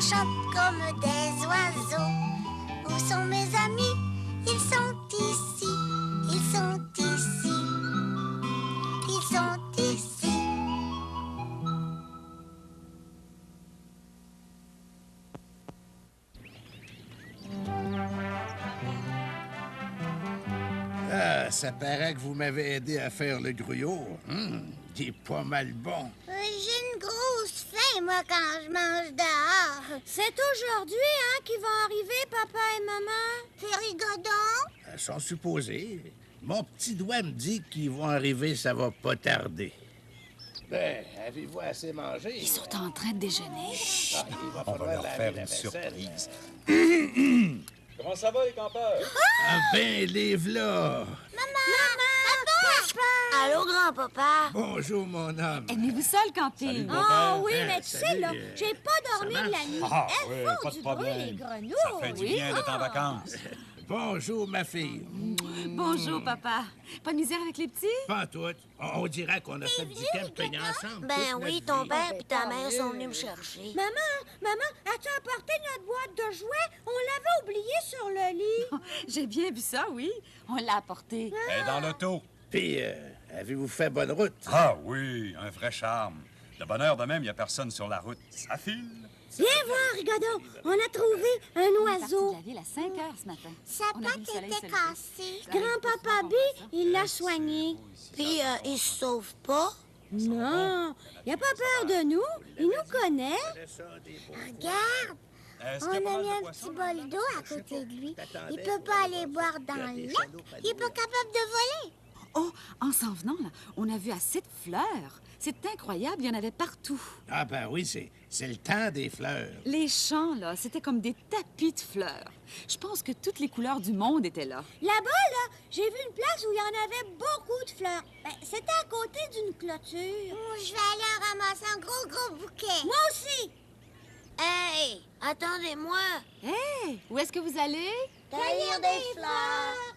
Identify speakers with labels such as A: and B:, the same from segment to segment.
A: chante comme des oiseaux. Où sont mes amis? Ils sont ici, ils sont ici, ils sont ici.
B: Ah, ça paraît que vous m'avez aidé à faire le gruyot. Il est pas mal bon.
A: J'ai une grosse faim, moi, quand je mange dehors.
C: C'est aujourd'hui, hein, qu'ils vont arriver, papa et maman?
A: C'est rigodon.
B: Elles sont supposées. Mon petit doigt me dit qu'ils vont arriver, ça va pas tarder. Ben, avez-vous assez mangé?
D: Ils sont en train de déjeuner.
B: Ah, il va
E: On va
B: falloir
E: leur
B: laver
E: faire
B: la
E: une
B: vaisselle.
E: surprise.
F: Comment ça va, les campeurs?
B: Ah ben, les v'là!
A: Allô, grand-papa?
B: Bonjour, mon homme.
D: Aimez-vous ça, le camping?
C: Ah oui,
B: Hein,
C: mais tu sais,
B: salut,
C: là, j'ai pas dormi
B: ça
C: de la
B: marche?
C: nuit.
E: Ah,
C: Elles
E: oui,
C: font
E: pas de
C: du bruit,
E: problème.
C: les grenouilles.
E: Ça fait du bien d'être en vacances.
B: Bonjour, ma fille.
D: Bonjour, papa. Pas de misère avec les petits?
B: Pas toutes. On dirait qu'on a fait du camping ensemble.
A: Ben
B: toute
A: oui,
B: notre
A: ton
B: vie.
A: père et ta mère sont venus me chercher.
C: Maman, as-tu apporté notre boîte de jouets? On l'avait oubliée sur le lit.
D: J'ai bien vu ça, oui. On l'a apporté.
E: Elle est dans l'auto.
B: Puis, avez-vous fait bonne route?
E: Ah oui, un vrai charme. De bonne heure de même, il n'y a personne sur la route. Ça file.
C: Viens voir, Rigodon. On a trouvé un
D: On est parti
C: oiseau.
D: de la ville à 5 heures ce matin.
A: Sa
D: On a vu
A: patte
D: le soleil se
A: était
D: lever.
A: cassée.
C: Grand-papa B, il l'a soigné.
A: Puis, il se sauve pas.
C: Non, il a pas peur de nous. Il nous connaît.
A: Regarde,
E: Est-ce
A: on
E: qu'il y
A: a
E: pas
A: mis
E: mal
A: un
E: de poissons?
A: petit bol d'eau à côté de lui. Il peut pas aller boire dans le lac. Il est pas capable de voler.
D: Oh, en s'en venant, là, on a vu assez de fleurs. C'est incroyable, il y en avait partout.
B: Ah ben oui, c'est le temps des fleurs.
D: Les champs, là, c'était comme des tapis de fleurs. Je pense que toutes les couleurs du monde étaient là.
C: Là-bas, là, j'ai vu une place où il y en avait beaucoup de fleurs. Ben, c'était à côté d'une clôture.
A: Je vais aller en ramasser un gros bouquet.
C: Moi aussi.
A: Hey, attendez-moi.
D: Hé, où est-ce que vous allez?
A: Cueillir des fleurs.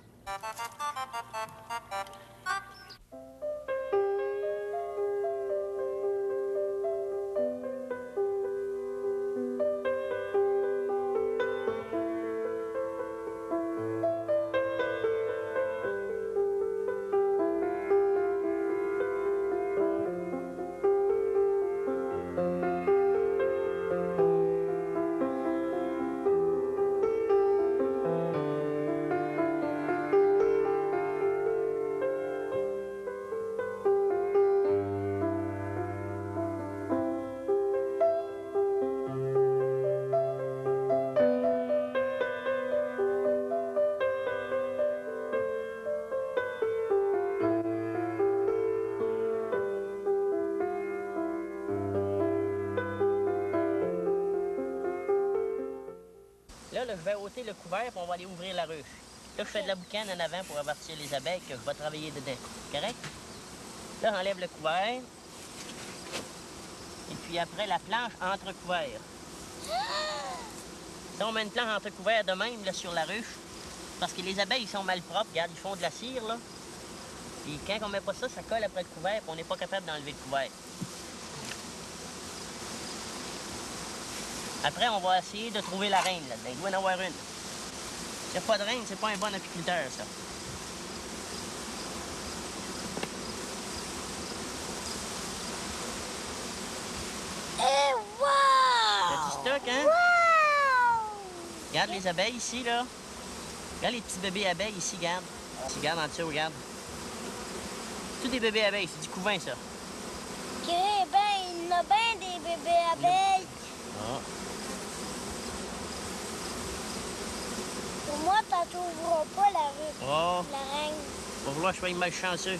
G: Là, je vais ôter le couvert et on va aller ouvrir la ruche. Là, je fais de la boucane en avant pour avertir les abeilles que je vais travailler dedans. Correct? Là, j'enlève le couvert. Et puis après, la planche entre couvert. Là, on met une planche entre couvert de même là, sur la ruche. Parce que les abeilles, ils sont mal propres. Regarde, ils font de la cire, là. Puis quand on met pas ça, ça colle après le couvert, puis on n'est pas capable d'enlever le couvert. Après, on va essayer de trouver la reine là-dedans. Il doit y en avoir une. S'il n'y a pas de reine, c'est pas un bon apiculteur, ça.
A: Et wow!
G: T'as du stock, hein?
A: Wow!
G: Regarde les abeilles ici, là. Regarde les petits bébés abeilles ici, regarde. Ici, regarde en dessous, regarde. Tous des bébés abeilles, c'est du couvain, ça.
A: Ok, ben, il y en a bien des bébés abeilles.
G: Ah.
A: Pour moi, t'en trouveras pas la rue.
G: Oh,
A: La reine.
G: va vouloir que je sois malchanceux.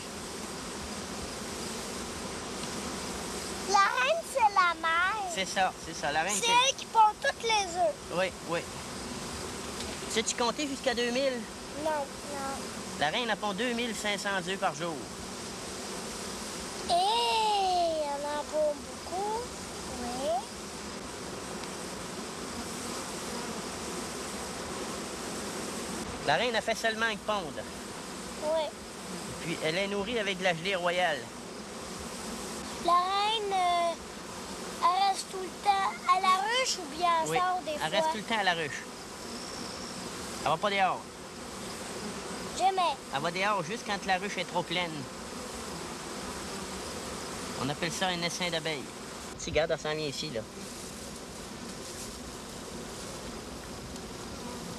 A: La reine, c'est la mère.
G: C'est ça. La reine,
A: C'est elle qui pond toutes les œufs.
G: Oui, oui. Sais-tu compter jusqu'à 2000?
A: Non.
G: La reine, elle pond 2500 œufs par jour.
A: Et il y en a pas beaucoup. Oui.
G: La reine, a fait seulement une pondre.
A: Oui.
G: Puis, elle est nourrie avec de la gelée royale.
A: La reine, elle reste tout le temps à la ruche ou bien
C: elle
G: Oui,
C: sort des
G: elle
C: fois.
G: reste tout le temps à la ruche. Elle va pas dehors.
C: Jamais.
G: Elle va dehors juste quand la ruche est trop pleine. On appelle ça un essaim d'abeilles. Tu regardes, elle s'en vient ici, là.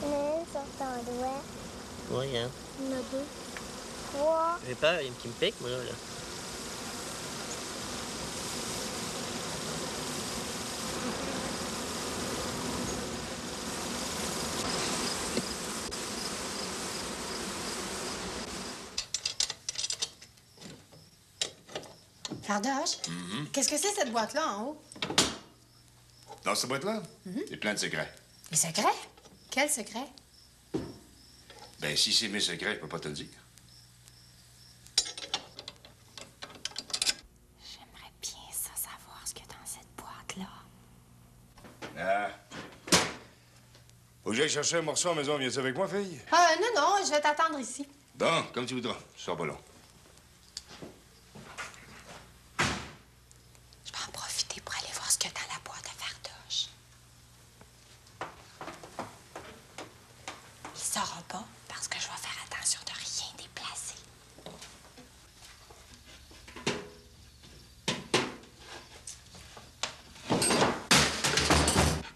C: Mais sur ton doigt,
G: Oui, hein.
C: il y en a 2, 3.
G: J'ai peur, il y a un qui me pique, moi, là.
H: Fardoche, qu'est-ce que c'est cette boîte-là en haut?
I: Dans cette boîte-là, il y a plein de secrets.
H: Des secrets? Quels secrets?
I: Ben, si c'est mes secrets, je peux pas te le dire.
H: J'aimerais bien ça savoir ce qu'il y a dans cette boîte-là.
I: Ah. Faut que j'aille chercher un morceau à la maison. Viens-tu avec moi, fille?
H: Non, non, je vais t'attendre ici.
I: Bon, comme tu voudras. Je sors pas long.
H: Je vais en profiter pour aller voir ce qu'il y a dans la boîte à Fardoche. Il saura pas parce que je vais faire attention de rien déplacer.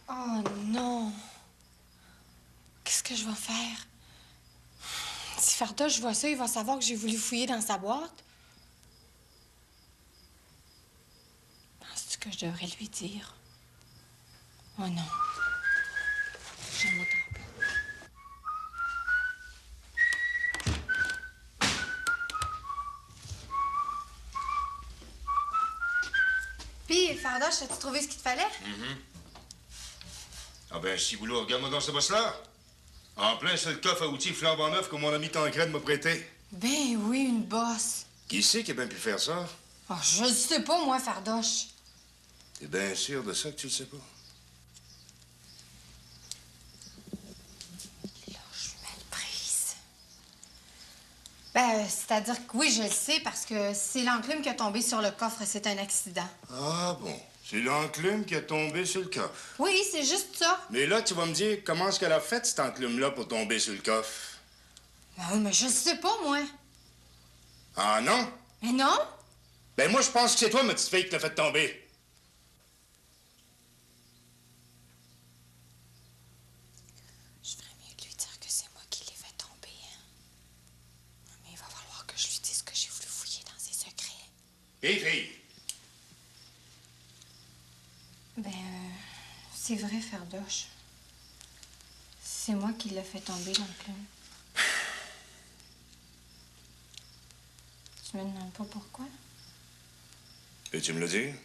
H: Oh non! Qu'est-ce que je vais faire? Si Fardoche voit ça, il va savoir que j'ai voulu fouiller dans sa boîte. Penses-tu que je devrais lui dire? Oh non. Je m'entends pas. Puis, Fardoche, as-tu trouvé ce qu'il te fallait?
I: Ah ben, si boulot, regarde-moi dans ce boss-là. En plein seul coffre à outils flambant neuf que mon ami Tancred m'a prêté.
H: Ben oui, une bosse.
I: Qui c'est qui a bien pu faire ça?
H: Oh, je le sais pas, moi, Fardoche.
I: T'es bien sûr de ça que tu le sais pas?
H: Là, je suis mal prise. Ben, c'est-à-dire que oui, je le sais parce que c'est l'enclume qui a tombé sur le coffre, c'est un accident.
I: Ah bon, c'est l'enclume qui a tombé sur le coffre.
H: Oui, c'est juste ça.
I: Mais là, tu vas me dire comment est-ce qu'elle a fait, cette enclume-là, pour tomber sur le coffre?
H: Ben oui, mais je le sais pas, moi.
I: Ah non?
H: Mais non?
I: Ben moi, je pense que c'est toi, ma petite fille, qui l'a fait tomber.
H: Je ferais mieux de lui dire que c'est moi qui l'ai fait tomber, hein. Mais il va falloir que je lui dise que j'ai voulu fouiller dans ses secrets.
I: Hé, fille!
H: Ben, c'est vrai, Fardoche. C'est moi qui l'ai fait tomber, l'enclume. Tu me demandes pas pourquoi?
I: Peux-tu me le dire?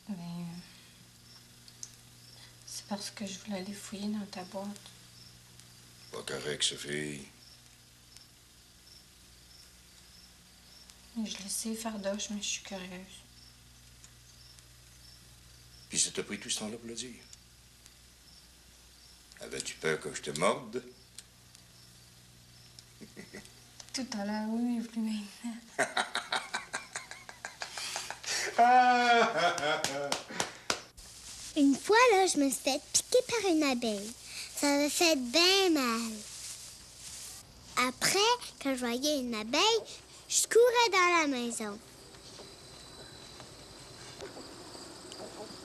H: Ben, c'est parce que je voulais aller fouiller dans ta boîte.
I: Pas correct, Sophie.
H: Je le sais, Fardoche, mais je suis curieuse.
I: Puis ça t'a pris tout ce temps-là pour le dire? Avais-tu peur que je te morde?
H: Tout à l'heure, oui, mais plus maintenant.
A: Une fois, là, je me suis fait piquer par une abeille. Ça m'a fait bien mal. Après, quand je voyais une abeille, je courais dans la maison.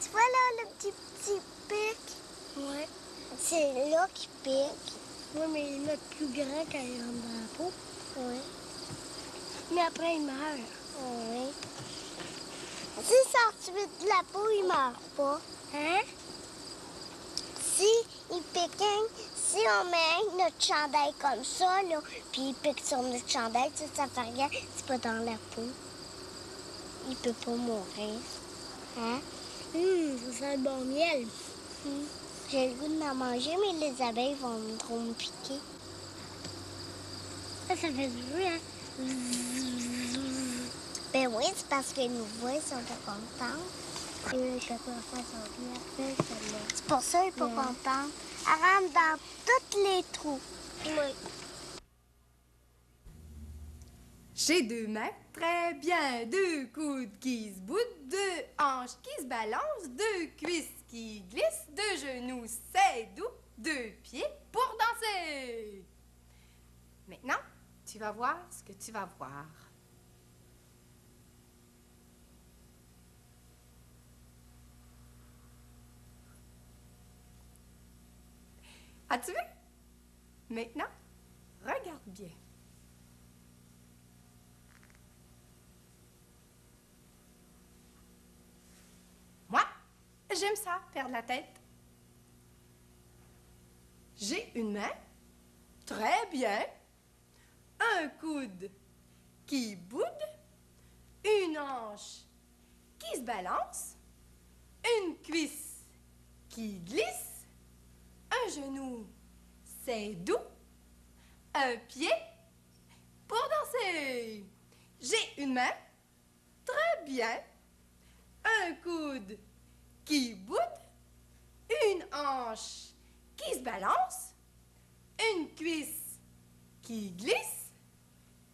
A: Tu vois là, le petit pic? Oui. C'est là qui pique. Oui, mais il est plus grand quand il rentre dans la peau. Oui. Mais après, il meurt. Oui. S'il sort de la peau, il meurt pas. Hein? Si il pique, si on met notre chandail comme ça, là, puis il pique sur notre chandail, ça fait rien, c'est pas dans la peau. Il peut pas mourir. Hein? Ça sent le bon miel. J'ai le goût de m'en manger, mais les abeilles vont trop me piquer. Ça fait du bruit, hein? Ben oui, c'est parce que nous voient, ils sont pas contents. C'est pour ça qu'ils sont pas contents. Elle rentre dans tous les trous. Oui.
J: J'ai 2 mains, très bien. 2 coudes qui se boudent, 2 hanches qui se balancent, 2 cuisses qui glissent, 2 genoux, c'est doux, 2 pieds pour danser. Maintenant, tu vas voir ce que tu vas voir. As-tu vu? Maintenant, regarde bien. Moi, j'aime ça, perdre la tête. J'ai une main, très bien, un coude qui boude, une hanche qui se balance, une cuisse qui glisse, un genou, c'est doux, un pied pour danser. J'ai une main, très bien, un coude qui boude, une hanche qui se balance, une cuisse qui glisse,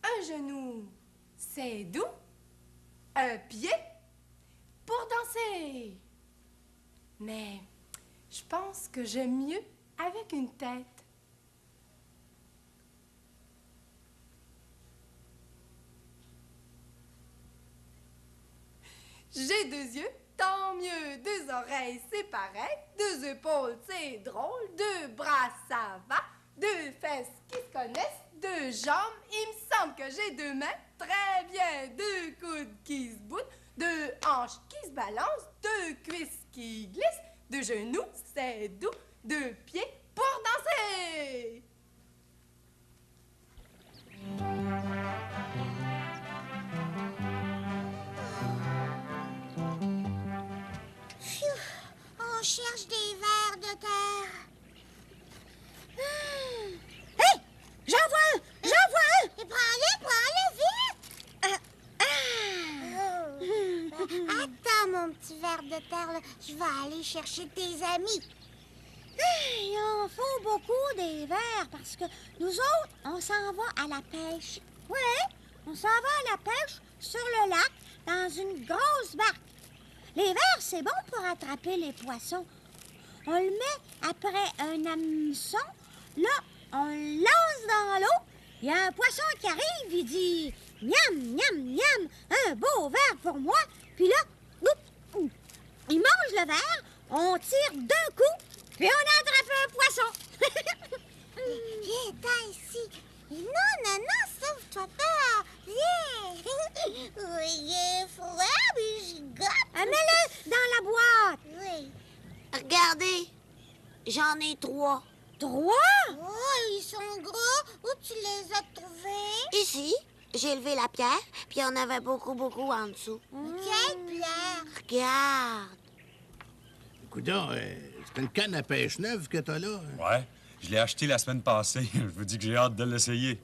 J: un genou, c'est doux, un pied pour danser. Mais je pense que j'aime mieux avec une tête. J'ai 2 yeux, tant mieux. 2 oreilles, c'est pareil. 2 épaules, c'est drôle. 2 bras, ça va. 2 fesses qui se connaissent. 2 jambes, il me semble que j'ai 2 mains. Très bien. 2 coudes qui se boudent. 2 hanches qui se balancent. 2 cuisses qui glissent. 2 genoux, c'est doux. 2 pieds pour danser.
A: On cherche des vers de terre.
C: Hé! J'en vois un! J'en vois un!
A: Et prends-le vite! Attends, mon petit ver de terre, là. Je vais aller chercher tes amis.
C: Il en faut beaucoup des vers parce que nous autres, on s'en va à la pêche. Ouais, on s'en va à la pêche sur le lac dans une grosse barque. Les vers, c'est bon pour attraper les poissons. On le met après un hameçon. Là, on le lance dans l'eau. Il y a un poisson qui arrive, il dit « Miam, miam, miam, un beau ver pour moi. » Puis là, oup, il mange le ver, on tire d'un coup, puis on a attrapé un poisson.
A: Viens ici. Non, sauve-toi pas. Viens. Oui, il est froid, mais je goûte.
C: Mets-le dans la boîte.
A: Oui. Regardez, j'en ai 3.
C: 3?
A: Oh, ils sont gros. Où tu les as trouvés? Ici. J'ai levé la pierre, puis il y en avait beaucoup en dessous. Quelle pierre? Regarde.
B: Coudonc, c'est une canne à pêche neuve que t'as là.
E: Ouais, je l'ai acheté la semaine passée. Je vous dis que j'ai hâte de l'essayer.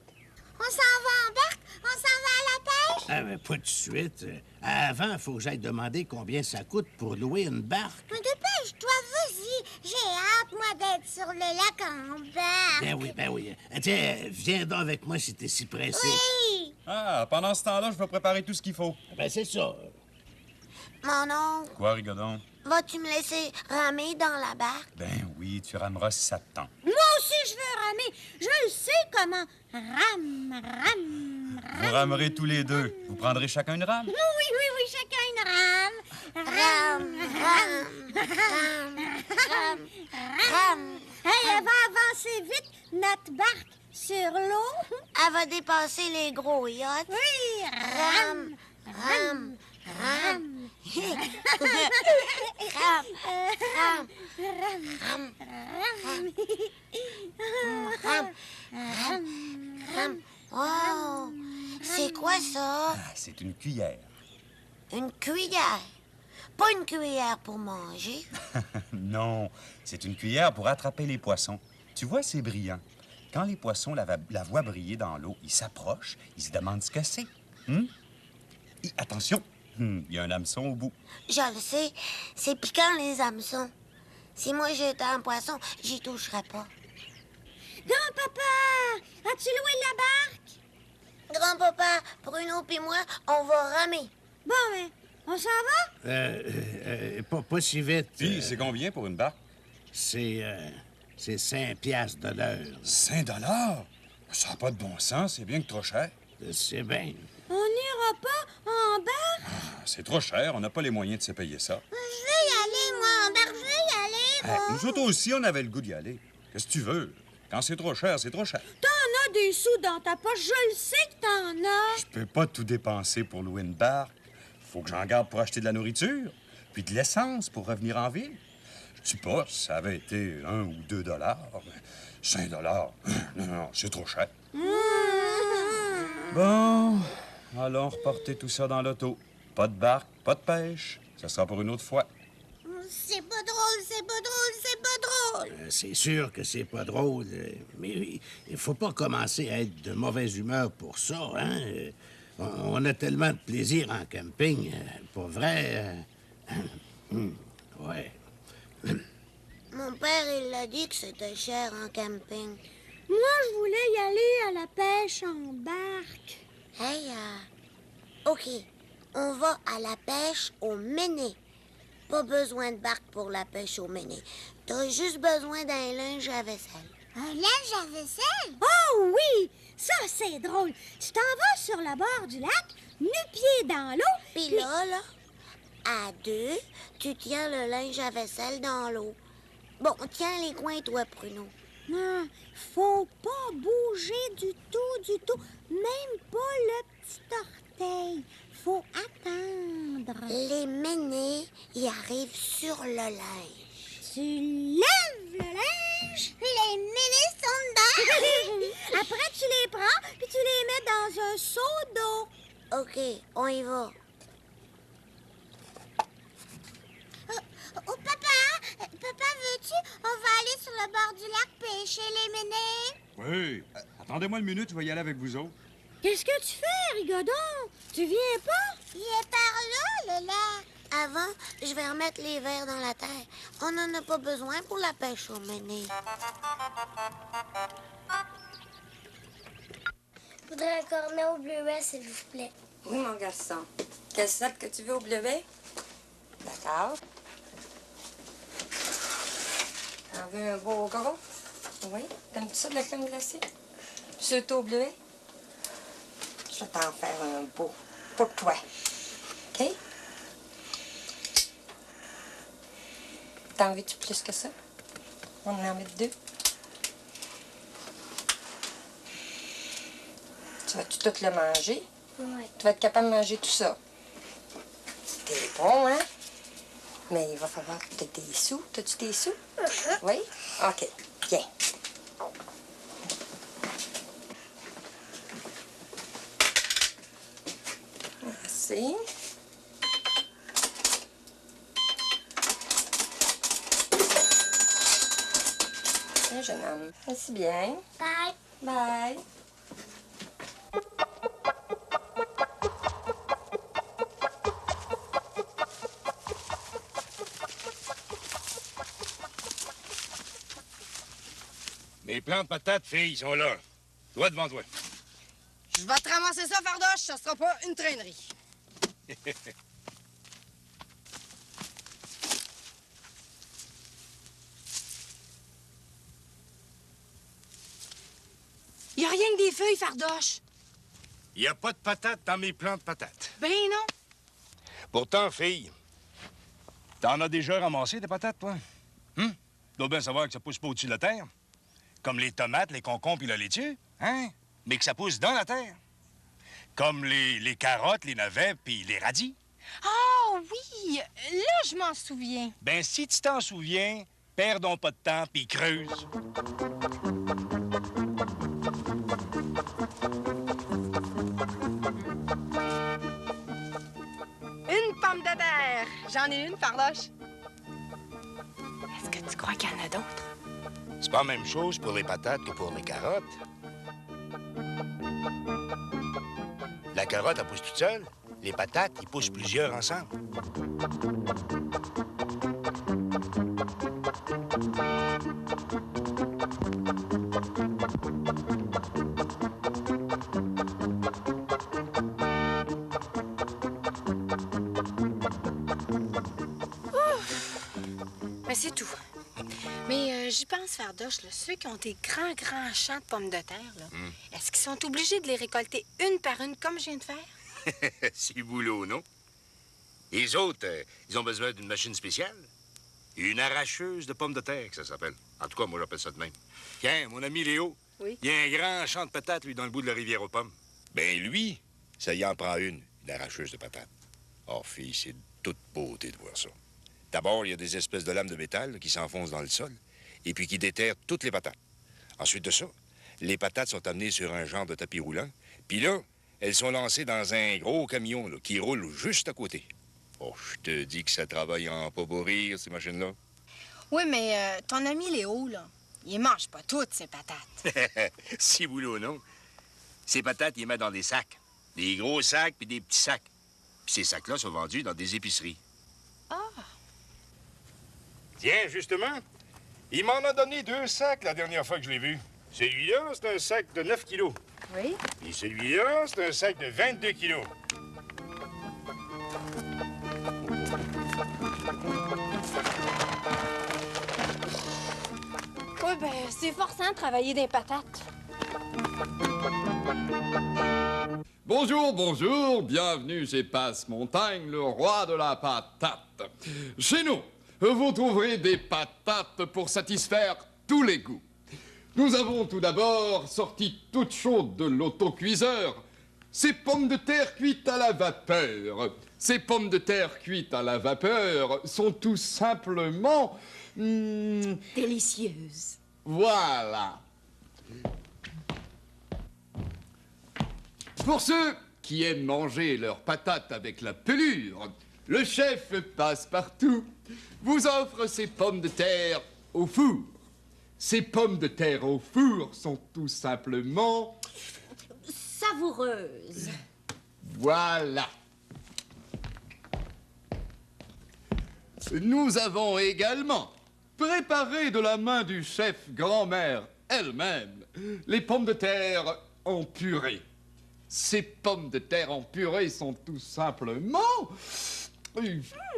A: On s'en va en barque? On s'en va à la pêche?
B: Ah, mais pas tout de suite. Avant, il faut que j'aille demander combien ça coûte pour louer une barque.
A: Mais dépêche-toi, vas-y. J'ai hâte, moi, d'être sur le lac en barque.
B: Ben oui. Tiens, viens donc avec moi si t'es si pressé.
A: Oui.
E: Ah, pendant ce temps-là, je vais préparer tout ce qu'il faut.
B: Ben c'est ça.
A: Mon oncle,
E: Quoi, Rigodon?
A: vas-tu me laisser ramer dans la barque?
E: Ben oui, tu rameras si ça te tente.
C: Moi aussi, je veux ramer. Je le sais comment. Rame.
E: Vous ramerez tous les deux. Vous prendrez chacun une rame?
C: Oui, chacun une rame.
A: Rame.
C: Hey, elle va avancer vite, notre barque, sur l'eau.
A: Elle va dépasser les gros yachts.
C: Oui,
A: Rame. Wow! C'est quoi ça?
E: Ah, c'est une cuillère.
A: Une cuillère. Pas une cuillère pour manger.
E: Non, c'est une cuillère pour attraper les poissons. Tu vois, c'est brillant. Quand les poissons la voient briller dans l'eau, ils s'approchent, ils se demandent ce que c'est. Et attention, il y a un hameçon au bout.
A: Je le sais, c'est piquant les hameçons. Si moi j'étais un poisson, j'y toucherais pas.
C: Grand-papa, as-tu loué la barque?
A: Grand-papa, Bruno puis moi, on va ramer.
C: Bon, mais on s'en va?
B: Pas si vite.
E: Puis, c'est combien pour une barque?
B: C'est 5 piastres de l'heure.
E: 5 $? Ça n'a pas de bon sens, c'est bien que trop cher.
B: C'est bien.
C: On n'ira pas en barque?
E: C'est trop cher, on n'a pas les moyens de se payer ça.
C: Je veux y aller, moi, en barque. Je veux y aller, moi.
E: Nous autres aussi, on avait le goût d'y aller. Qu'est-ce que tu veux? Quand c'est trop cher, c'est trop cher.
C: T'en as des sous dans ta poche, je le sais que t'en as.
E: Je peux pas tout dépenser pour louer une barque. Faut que j'en garde pour acheter de la nourriture, puis de l'essence pour revenir en ville. Je dis pas, ça avait été 1 ou 2 $, mais 5 $, non, c'est trop cher. Bon, allons reporter tout ça dans l'auto. Pas de barque, pas de pêche. Ça sera pour une autre fois.
C: C'est pas drôle, c'est pas drôle, c'est pas drôle.
B: C'est sûr que c'est pas drôle, mais il faut pas commencer à être de mauvaise humeur pour ça, hein? On a tellement de plaisir en camping, pas vrai? Ouais.
A: Mon père, il a dit que c'était cher en camping.
C: Moi, je voulais y aller à la pêche en barque.
A: Hey, OK, on va à la pêche au Méné. Pas besoin de barque pour la pêche au Méné. T'as juste besoin d'un linge à vaisselle. Un linge à vaisselle?
C: Oh oui! Ça, c'est drôle. Tu t'en vas sur le bord du lac, nu-pieds dans l'eau.
A: Puis là, à deux, tu tiens le linge à vaisselle dans l'eau. Bon, tiens les coins, toi, Bruno.
C: Non, faut pas bouger du tout, même pas le petit orteil. Faut attendre.
A: Les ménés, ils arrivent sur le linge.
C: Tu lèves le linge.
A: Les ménés sont dedans.
C: Après, tu les prends, puis tu les mets dans un seau d'eau.
A: OK, on y va. Oh, papa, veux-tu? On va aller sur le bord du lac pêcher les ménés.
E: Oui. Attendez-moi une minute, je vais y aller avec vous autres.
C: Qu'est-ce que tu fais, Rigodon? Tu viens pas?
A: Il est par là, le lac. Avant, je vais remettre les verres dans la terre. On n'en a pas besoin pour la pêche aux ménés. Je voudrais un cornet au bleuet, s'il vous plaît.
H: Oui, mon garçon. Quelle sorte que tu veux au bleuet? D'accord. T'en veux un beau gros? Oui. T'aimes-tu ça de la crème glacée? Surtout au bleuet? Je vais t'en faire un beau pour toi. OK? T'en veux-tu plus que ça? On en met 2. Tu vas-tu tout le manger?
A: Oui.
H: Tu vas être capable de manger tout ça. T'es bon, hein? Mais il va falloir que tu aies des sous. T'as-tu des sous? Oui? OK. Bien. Merci. Un jeune homme. Merci bien.
A: Bye.
H: Bye.
I: Mes plants de patates, filles, ils sont là. Toi devant toi.
J: Je vais te ramasser ça, Fardoche, ça sera pas une traînerie. Y a rien que des feuilles, Fardoche.
I: Il n'y a pas de patates dans mes plants de patates.
J: Ben non.
I: Pourtant, fille, t'en as déjà ramassé des patates, toi? Tu dois bien savoir que ça pousse pas au-dessus de la terre. Comme les tomates, les concombres et le laitue, hein? Mais que ça pousse dans la terre. Comme les carottes, les navets puis les radis.
J: Ah oui, là, je m'en souviens.
I: Ben, si tu t'en souviens, perdons pas de temps puis creuse.
J: Une pomme de terre. J'en ai une, Fardoche.
H: Est-ce que tu crois qu'il y en a d'autres?
I: C'est pas la même chose pour les patates que pour les carottes. La carotte, elle pousse toute seule. Les patates, ils poussent plusieurs ensemble.
H: Mais c'est tout. Mais j'y pense, Fardoche, là, ceux qui ont des grands champs de pommes de terre, là, est-ce qu'ils sont obligés de les récolter une par une comme je viens de faire?
I: C'est boulot, non? Les autres, ils ont besoin d'une machine spéciale. Une arracheuse de pommes de terre, que ça s'appelle. En tout cas, moi, j'appelle ça de même. Tiens, mon ami Léo,
H: Oui.
I: il y a un grand champ de patates, lui, dans le bout de la rivière aux pommes. Ben lui, ça y en prend une arracheuse de patates. Oh, fille, c'est de toute beauté de voir ça. D'abord, il y a des espèces de lames de métal là, qui s'enfoncent dans le sol et puis qui déterrent toutes les patates. Ensuite de ça, les patates sont amenées sur un genre de tapis roulant. Puis là, elles sont lancées dans un gros camion là, qui roule juste à côté. Oh, je te dis que ça travaille en pas pour rire, ces machines-là.
H: Oui, mais ton ami Léo, là, il mange pas toutes ses patates.
I: Si boulot, non? Ces patates, il les met dans des sacs. Des gros sacs puis des petits sacs. Puis ces sacs-là sont vendus dans des épiceries.
H: Ah!
I: Tiens, justement, il m'en a donné 2 sacs la dernière fois que je l'ai vu. Celui-là, c'est un sac de 9 kilos.
H: Oui?
I: Et celui-là, c'est un sac de 22 kilos.
H: Oui, ben, c'est forçant de travailler des patates.
K: Bonjour, bonjour, bienvenue chez Passe-Montagne, le roi de la patate. Chez nous, vous trouverez des patates pour satisfaire tous les goûts. Nous avons tout d'abord sorti toutes chaudes de l'autocuiseur ces pommes de terre cuites à la vapeur. Ces pommes de terre cuites à la vapeur sont tout simplement...
C: Délicieuse.
K: Voilà. Pour ceux qui aiment manger leurs patates avec la pelure, le chef Passe-Partout vous offre ces pommes de terre au four. Ces pommes de terre au four sont tout simplement...
C: savoureuse.
K: Voilà. Nous avons également préparé de la main du chef grand-mère elle-même les pommes de terre en purée. Ces pommes de terre en purée sont tout simplement...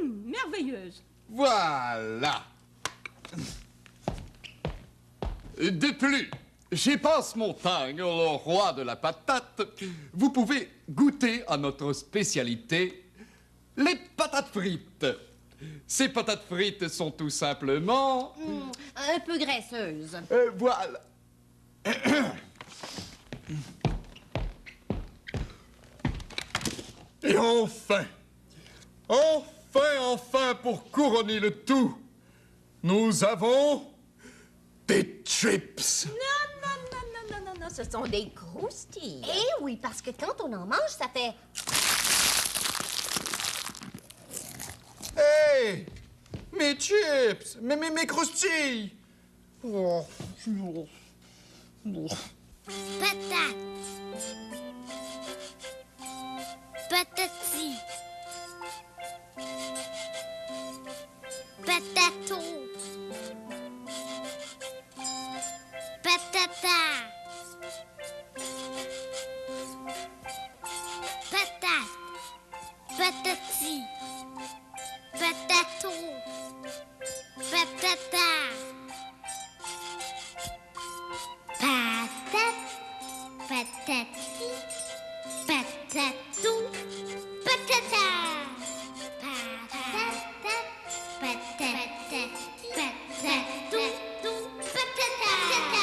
C: Merveilleuse.
K: Voilà. De plus, chez Passe-Montagne, le roi de la patate, vous pouvez goûter à notre spécialité, les patates frites. Ces patates frites sont tout simplement...
C: Un peu graisseuse.
K: Voilà. Et enfin, pour couronner le tout, nous avons des chips.
C: Non, ce sont des croustilles. Eh oui, parce que quand on en mange, ça fait...
K: Hey! Mes chips! Mes croustilles! Oh.
A: Patate. Patati. Patato. Patata. Patate. Patati. Patato. Patata. Patate. Patati. Patato. Patata. Patata. Patati. Patato. Patata.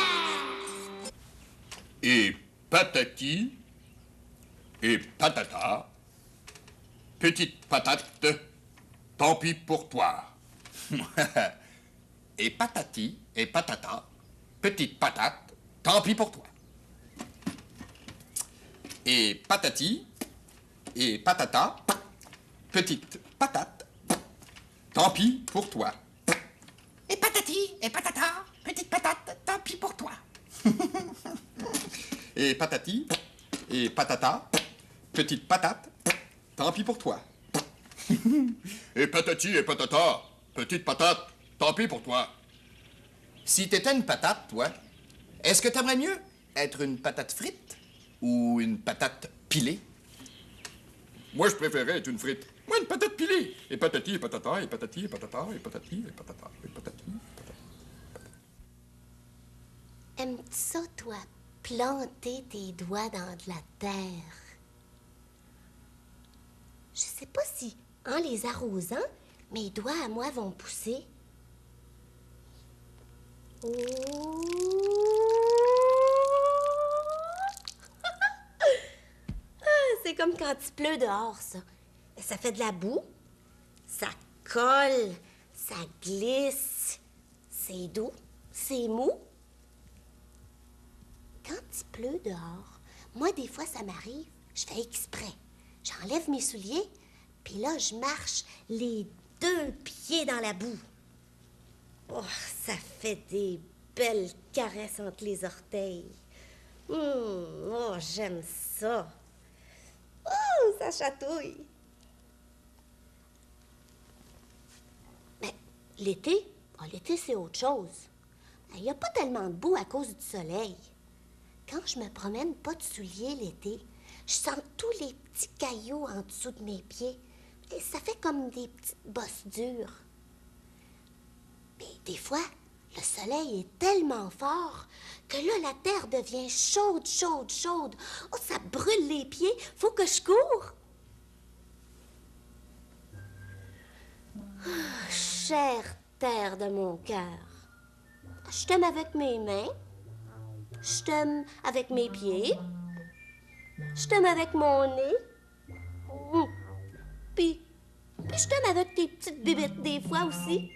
K: Et patati et patata, petite patate, tant pis pour toi. Et patati et patata, petite patate, tant pis pour toi. Et patati et patata, petite patate, tant pis pour toi. Et patati et patata, petite patate, tant pis pour toi. Et patati et patata, petite patate, tant pis pour toi. Et patati et patata, petite patate, tant pis pour toi. Si t'étais une patate, toi, est-ce que t'aimerais mieux être une patate frite ou une patate pilée? Moi, je préférais être une frite. Moi, une patate pilée. Et patati et patata, et patati et patata, et patati et patata, et patati.
A: T'aimes-tu ça, toi, planter tes doigts dans de la terre? Je sais pas si, en les arrosant, mes doigts à moi vont pousser. Oh. C'est comme quand il pleut dehors, ça. Ça fait de la boue, ça colle, ça glisse. C'est doux, c'est mou. Quand il pleut dehors, moi, des fois, ça m'arrive, je fais exprès. J'enlève mes souliers, puis là, je marche les 2 pieds dans la boue. Oh, ça fait des belles caresses entre les orteils. Oh, j'aime ça. Oh, ça chatouille. Mais l'été, l'été, c'est autre chose. Il n'y a pas tellement de boue à cause du soleil. Quand je me promène pas de souliers l'été, je sens tous les petits cailloux en dessous de mes pieds. Et ça fait comme des petites bosses dures. Mais des fois, le soleil est tellement fort que là, la terre devient chaude, chaude, chaude. Oh, ça brûle les pieds. Faut que je cours. Ah, chère terre de mon cœur, je t'aime avec mes mains, je t'aime avec mes pieds, je t'aime avec mon nez, puis je t'aime avec tes petites bébêtes des fois aussi.